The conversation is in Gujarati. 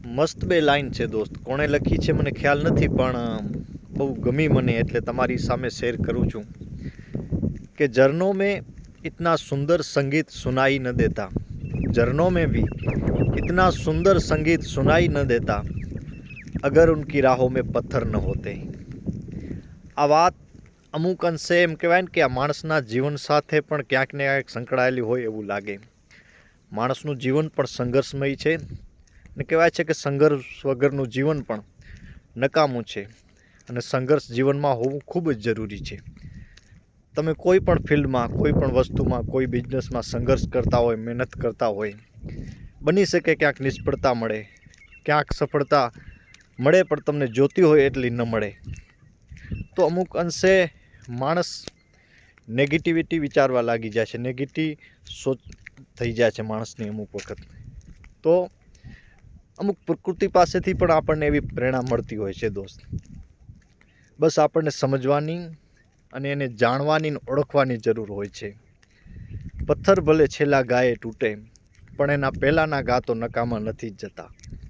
મસ્ત બે લાઈન છે દોસ્ત. કોણે લખી છે મને ખ્યાલ નથી, પણ બહુ ગમી મને, એટલે તમારી સામે શેર કરું છું કે झरनों में इतना सुंदर संगीत सुनाई न देता, झरनों में भी इतना सुंदर संगीत सुनाई न देता अगर उनकी राहों में पत्थर न होते. આ વાત અમુક અંશે એમ કહેવાય ને કે આ માણસના જીવન સાથે પણ ક્યાંક ને ક્યાંક સંકળાયેલી હોય એવું લાગે. માણસનું જીવન પણ સંઘર્ષમય છે ને કહેવાય છે કે સંઘર્ષ વગરનું જીવન પણ નકામું છે, અને સંઘર્ષ જીવનમાં હોવું ખૂબ જ જરૂરી છે. તમે કોઈ પણ ફિલ્ડમાં, કોઈ પણ વસ્તુમાં, કોઈ બિઝનેસમાં સંઘર્ષ કરતા હોય, મહેનત કરતા હોય, બની શકે ક્યાંક નિષ્ફળતા મળે, ક્યાંક સફળતા મળે, પણ તમને જોતી હોય એટલી ન મળે. તો અમુક અંશે માણસ નેગેટિવિટી વિચારવા લાગી જાય છે, નેગેટિવ સોચ થઈ જાય છે માણસની અમુક વખત. તો અમુક પ્રકૃતિ પાસેથી પણ આપણને એવી પ્રેરણા મળતી હોય છે દોસ્ત. બસ આપણને સમજવાની અને એને જાણવાની ને ઓળખવાની જરૂર હોય છે. પથ્થર ભલે છેલ્લા ગાયે તૂટે, પણ એના પહેલાંના ઘા તો નકામા નથી જ જતા.